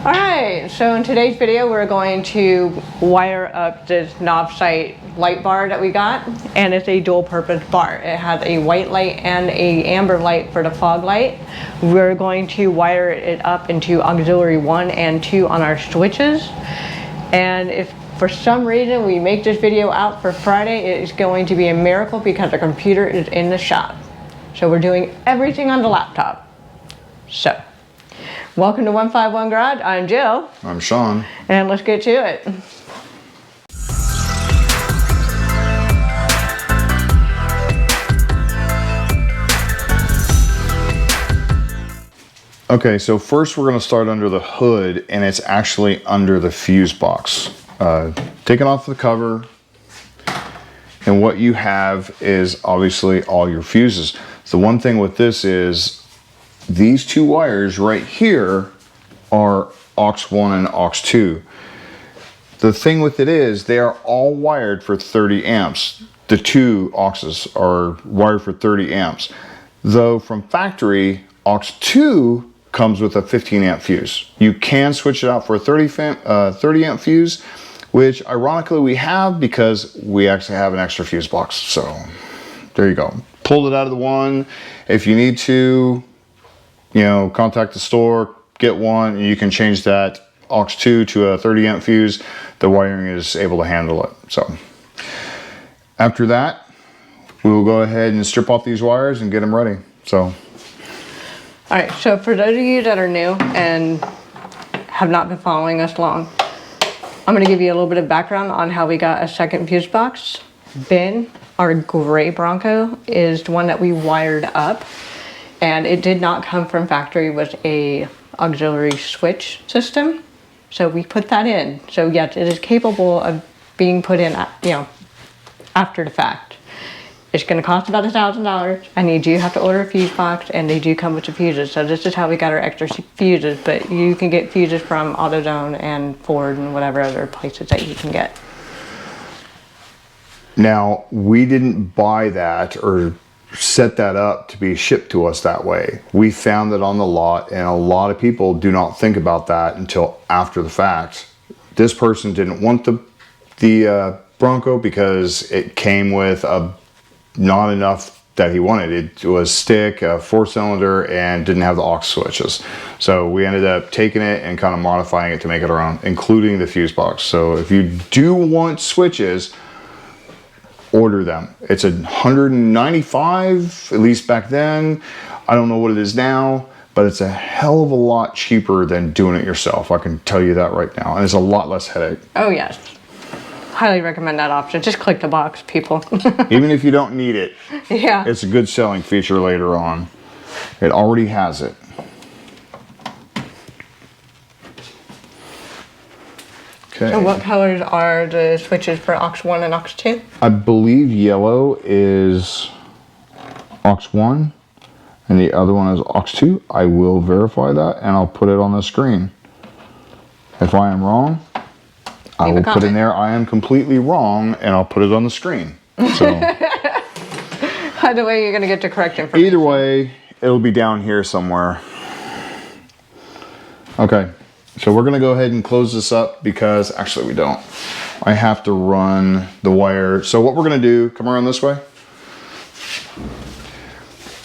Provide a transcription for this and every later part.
All right, so in today's video, we're going to wire up this NovSight light bar that we got, and it's a dual purpose bar. It has a white light and a amber light for the fog light. We're going to wire it up into auxiliary 1 and 2 on our switches. And if for some reason we make this video out for Friday, it is going to be a miracle because the computer is in the shop. So we're doing everything on the laptop. So, welcome to 151 Garage. I'm Jill. I'm Sean. And let's get to it. Okay, so first we're going to start under the hood, and it's actually under the fuse box. Taking off the cover, and what you have is obviously all your fuses. The one thing with this is these two wires right here are aux1 and aux2. The thing with it is they are all wired for 30 amps. The two auxes are wired for 30 amps. Though from factory, aux2 comes with a 15 amp fuse. You can switch it out for a 30 amp fuse, which ironically we have because we actually have an extra fuse box. So there you go. Pulled it out of the one. If you need to, you know, contact the store, get one, and you can change that aux2 to a 30 amp fuse. The wiring is able to handle it. So after that, we will go ahead and strip off these wires and get them ready. So, all right, so for those of you that are new and have not been following us long, I'm going to give you a little bit of background on how we got a second fuse box. Ben, our gray Bronco, is the one that we wired up. And it did not come from factory with a auxiliary switch system. So we put that in. So yes, it is capable of being put in, you know, after the fact. It's gonna cost about $1,000, and you do have to order a fuse box, and they do come with the fuses. So this is how we got our extra fuses, but you can get fuses from AutoZone and Ford and whatever other places that you can get. now we didn't buy that or set that up to be shipped to us that way. We found it on the lot, and a lot of people do not think about that until after the fact. This person didn't want the Bronco because it came with not enough that he wanted. It was stick, a 4-cylinder, and didn't have the aux switches. So we ended up taking it and kind of modifying it to make it our own, including the fuse box. So if you do want switches, order them. It's $195, at least back then. I don't know what it is now, but it's a hell of a lot cheaper than doing it yourself. I can tell you that right now. And it's a lot less headache. Oh yes. Highly recommend that option. Just click the box, people. Even if you don't need it, yeah, it's a good selling feature later on. It already has it. Okay. So what colors are the switches for aux1 and aux2? I believe yellow is aux1 and the other one is aux2. I will verify that, and I'll put it on the screen. If I am wrong, I will put in there I am completely wrong, and I'll put it on the screen. So either way, you're going to get the correct information. Either way, it'll be down here somewhere. Okay. So we're going to go ahead and close this up because actually we don't. I have to run the wire. So what we're going to do, come around this way.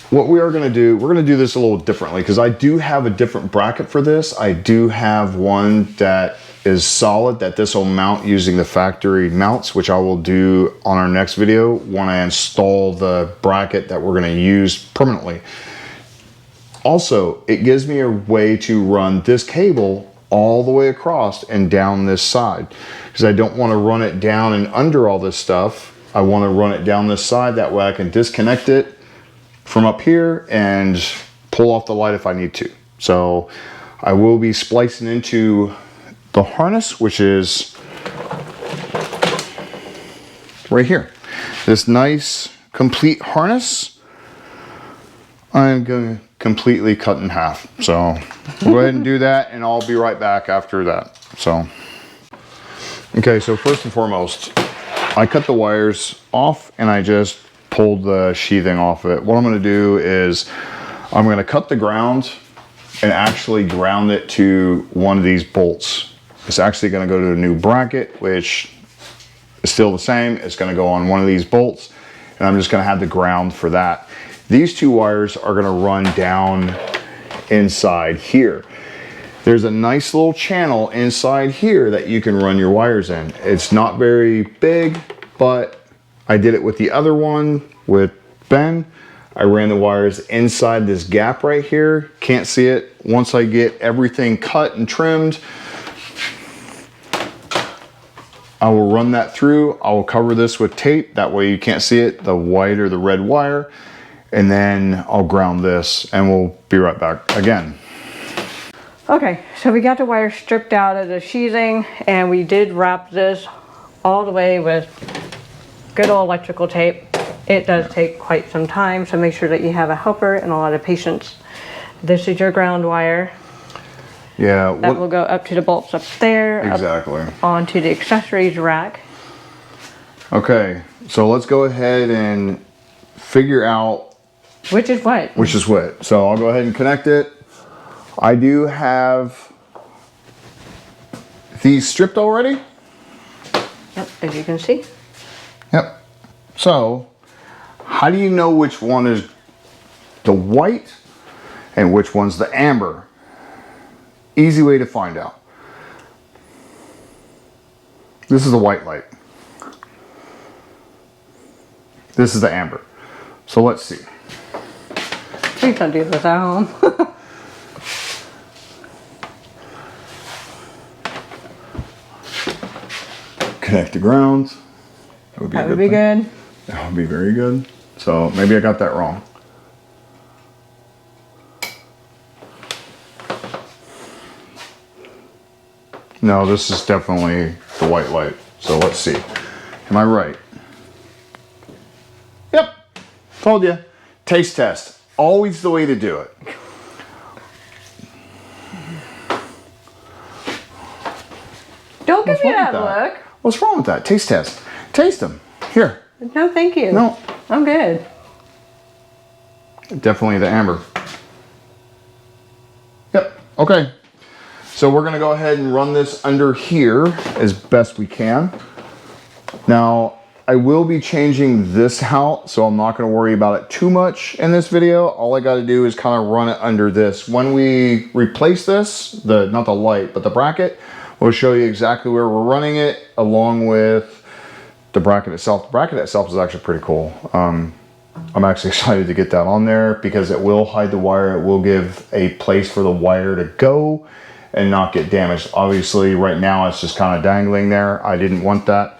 What we are going to do, we're going to do this a little differently because I do have a different bracket for this. I do have one that is solid that this will mount using the factory mounts, which I will do on our next video when I install the bracket that we're going to use permanently. Also, it gives me a way to run this cable all the way across and down this side, because I don't want to run it down and under all this stuff. I want to run it down this side, that way I can disconnect it from up here and pull off the light if I need to. So I will be splicing into the harness, which is right here. This nice complete harness I'm going to completely cut in half. So we'll go ahead and do that, and I'll be right back after that. So, okay, so first and foremost, I cut the wires off and I just pulled the sheathing off of it. What I'm going to do is I'm going to cut the ground and actually ground it to one of these bolts. It's actually going to go to a new bracket, which is still the same. It's going to go on one of these bolts, and I'm just going to have the ground for that. These two wires are going to run down inside here. There's a nice little channel inside here that you can run your wires in. It's not very big, but I did it with the other one with Ben. I ran the wires inside this gap right here. Can't see it. Once I get everything cut and trimmed, I will run that through. I will cover this with tape. That way you can't see it, the white or the red wire. And then I'll ground this and we'll be right back again. Okay, so we got the wire stripped out of the sheathing and we did wrap this all the way with good old electrical tape. It does take quite some time, so make sure that you have a helper and a lot of patience. This is your ground wire. Yeah. That will go up to the bolts up there. Exactly. Up onto the accessories rack. Okay, so let's go ahead and figure out which is what? Which is what. So I'll go ahead and connect it. I do have these stripped already. Yep, as you can see. Yep. So, how do you know which one is the white and which one's the amber? Easy way to find out. This is the white light. This is the amber. So let's see. Please don't do this at home. Connect the grounds. That would be good. That would be very good. So maybe I got that wrong. No, this is definitely the white light. So let's see. Am I right? Yep. Told you. Taste test. Always the way to do it. Don't give me that look. What's wrong with that? Taste test. Taste them. Here. No, thank you. No. I'm good. Definitely the amber. Yep. Okay. So we're going to go ahead and run this under here as best we can. Now, I will be changing this out, so I'm not going to worry about it too much in this video. All I got to do is kind of run it under this. When we replace this, not the light, but the bracket, we'll show you exactly where we're running it along with the bracket itself. The bracket itself is actually pretty cool. I'm actually excited to get that on there because it will hide the wire. It will give a place for the wire to go and not get damaged. Obviously, right now it's just kind of dangling there. I didn't want that.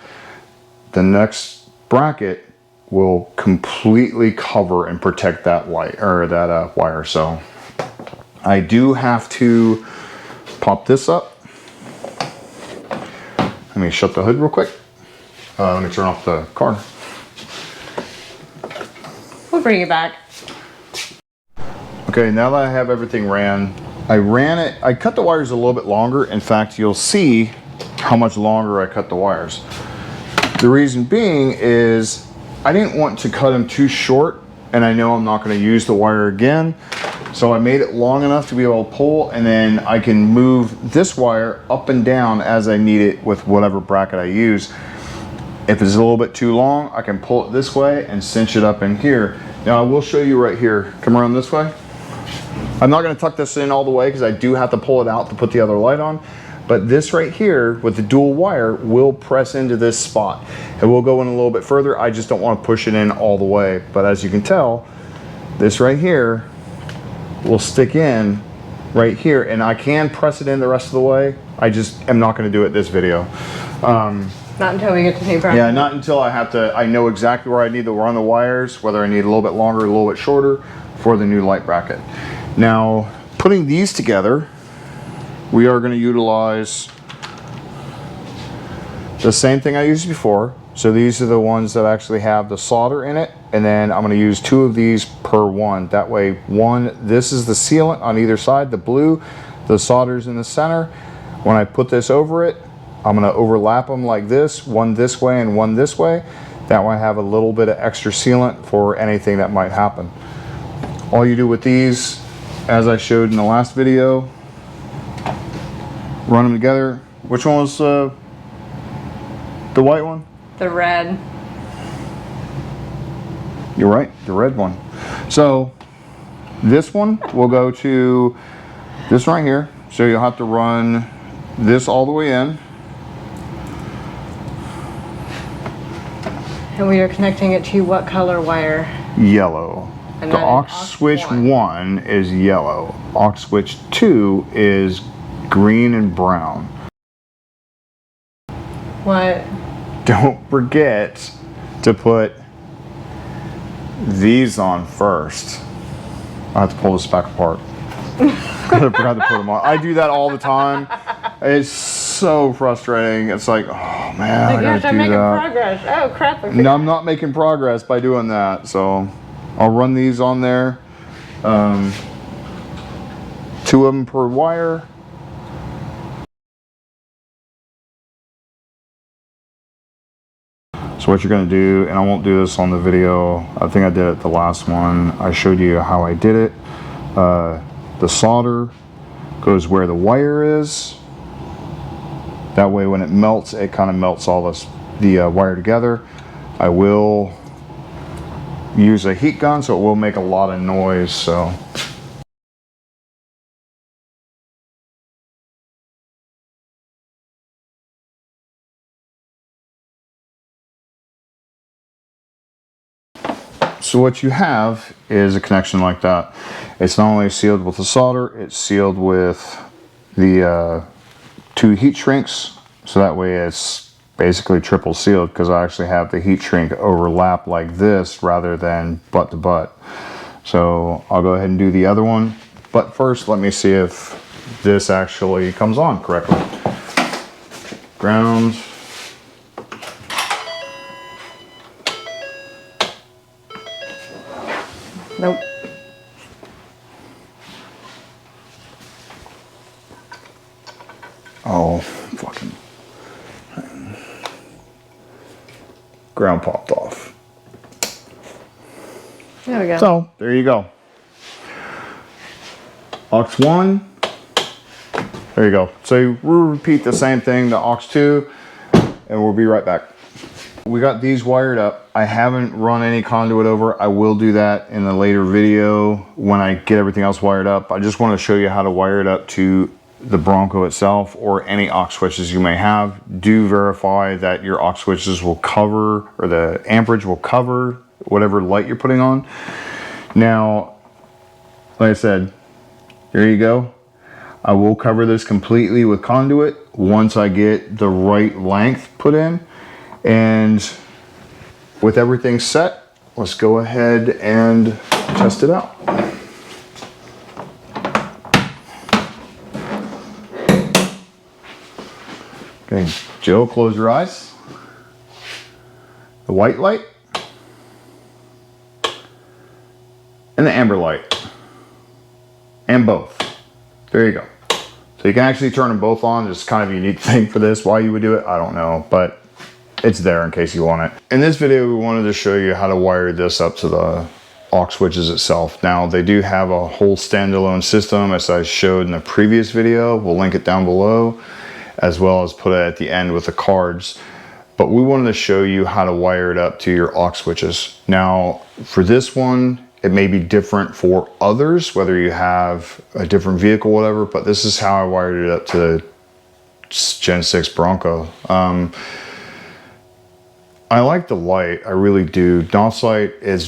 The next bracket will completely cover and protect that light or that wire. So I do have to pop this up. Let me shut the hood real quick. Let me turn off the car. We'll bring it back. Okay, now that I have everything I cut the wires a little bit longer. In fact, you'll see how much longer I cut the wires. The reason being is I didn't want to cut them too short, and I know I'm not going to use the wire again. So I made it long enough to be able to pull, and then I can move this wire up and down as I need it with whatever bracket I use. If it's a little bit too long, I can pull it this way and cinch it up in here. Now I will show you right here. Come around this way. I'm not going to tuck this in all the way because I do have to pull it out to put the other light on. But this right here with the dual wire will press into this spot. It will go in a little bit further. I just don't want to push it in all the way. But as you can tell, this right here will stick in right here, and I can press it in the rest of the way. I just am not going to do it this video. Not until we get to the bracket. Yeah, not until I know exactly where I need to run the wires, whether I need a little bit longer, a little bit shorter for the new light bracket. Now, putting these together, we are going to utilize the same thing I used before. So these are the ones that actually have the solder in it, and then I'm going to use 2 of these per one. That way, this is the sealant on either side, the blue, the solder's in the center. When I put this over it, I'm going to overlap them like this, one this way and one this way. That way I have a little bit of extra sealant for anything that might happen. All you do with these as I showed in the last video, run them together. Which one was the white one? The red. You're right, the red one. So this one will go to this right here. So you'll have to run this all the way in. And we are connecting it to what color wire? Yellow. And The then aux switch 1 is yellow. Aux switch 2 is green and brown. What? Don't forget to put these on first. I have to pull this back apart. I forgot to put them on. I do that all the time. It's so frustrating. It's like, oh man, I gotta do making that. progress. Oh crap! No, I'm not making progress by doing that. So I'll run these on there. 2 of them per wire. So what you're going to do, and I won't do this on the video, I think I did it the last one. I showed you how I did it. The solder goes where the wire is. That way when it melts, it kind of melts all the wire together. I will use a heat gun, so it will make a lot of noise. So what you have is a connection like that. It's not only sealed with the solder, it's sealed with the 2 heat shrinks, so that way it's basically triple sealed, because I actually have the heat shrink overlap like this rather than butt to butt. So I'll go ahead and do the other one, but first let me see if this actually comes on correctly. Ground. Nope. Oh, fucking. Ground popped off. There we go. So, there you go. Aux 1. There you go. So we'll repeat the same thing to aux 2, and we'll be right back. We got these wired up. I haven't run any conduit over. I will do that in a later video when I get everything else wired up. I just want to show you how to wire it up to the Bronco itself or any aux switches you may have. Do verify that your aux switches will cover, or the amperage will cover whatever light you're putting on. Now, like I said, there you go. I will cover this completely with conduit once I get the right length put in. And with everything set, let's go ahead and test it out. Okay, Jill, close your eyes. The white light and the amber light, and both. There you go. So you can actually turn them both on. It's kind of a unique thing for this. Why you would do it, I don't know, but it's there in case you want it. In this video, we wanted to show you how to wire this up to the aux switches itself. Now, they do have a whole standalone system, as I showed in the previous video. We'll link it down below, as well as put it at the end with the cards. But we wanted to show you how to wire it up to your aux switches. Now, for this one, it may be different for others, whether you have a different vehicle, whatever, but this is how I wired it up to the Gen 6 Bronco. I like the light, I really do. NovSight is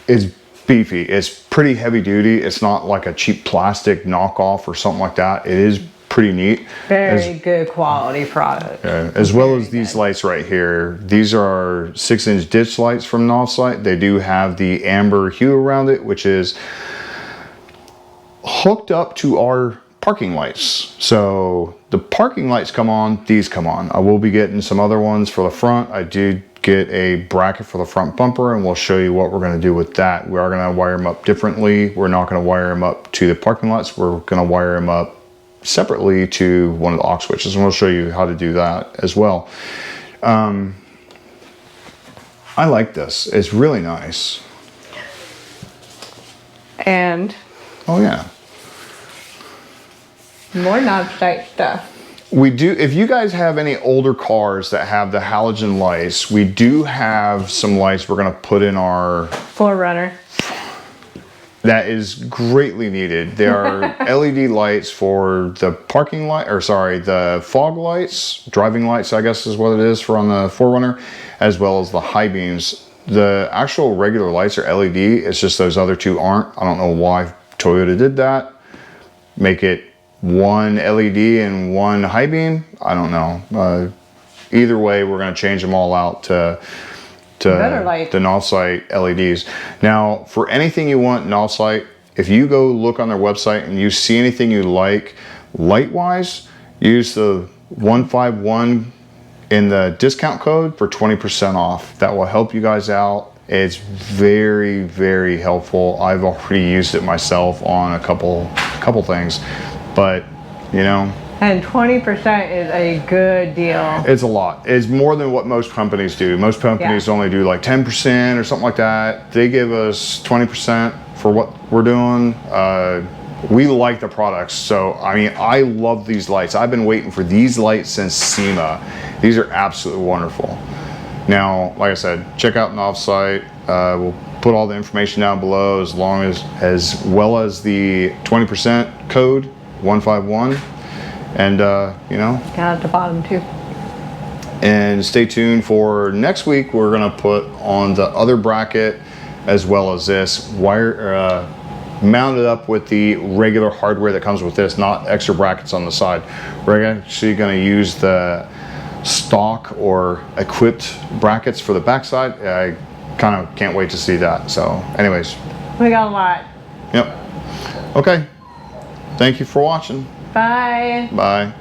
it's beefy. It's pretty heavy duty. It's not like a cheap plastic knockoff or something like that. It is pretty neat. Very good quality product. As well as these lights right here. These are 6-inch ditch lights from NovSight. They do have the amber hue around it, which is hooked up to our parking lights. So the parking lights come on, these come on. I will be getting some other ones for the front. I did get a bracket for the front bumper, and we'll show you what we're going to do with that. We are going to wire them up differently. We're not going to wire them up to the parking lights. We're going to wire them up separately to one of the aux switches, and we'll show you how to do that as well. I like this. It's really nice. And Oh yeah. more NovSight stuff. We do, if you guys have any older cars that have the halogen lights, we do have some lights we're gonna put in our 4Runner. that is greatly needed. They are LED lights for the parking light, or sorry, the fog lights, driving lights, I guess is what it is for on the 4Runner, as well as the high beams. The actual regular lights are LED, it's just those other two aren't. I don't know why Toyota did that. Make it one LED and one high beam. I don't know. Either way, we're going to change them all out to Better light. the NovSight LEDs. Now, for anything you want NovSight, if you go look on their website and you see anything you like light-wise, use the 151 in the discount code for 20% off. That will help you guys out. It's very, very helpful. I've already used it myself on a couple things, but you know. And 20% is a good deal. It's a lot. It's more than what most companies do. Most companies only do like 10% or something like that. They give us 20% for what we're doing. We like the products. So, I mean, I love these lights. I've been waiting for these lights since SEMA. These are absolutely wonderful. Now, like I said, check out NovSight. We'll put all the information down below as well as the 20% code 151. And you know, Down at the bottom too. and stay tuned for next week. We're gonna put on the other bracket as well as this wire mounted up with the regular hardware that comes with this, not extra brackets on the side. We're actually gonna use the stock or equipped brackets for the backside. I kind of can't wait to see that. So anyways, We got a lot. yep. Okay, thank you for watching. Bye. Bye.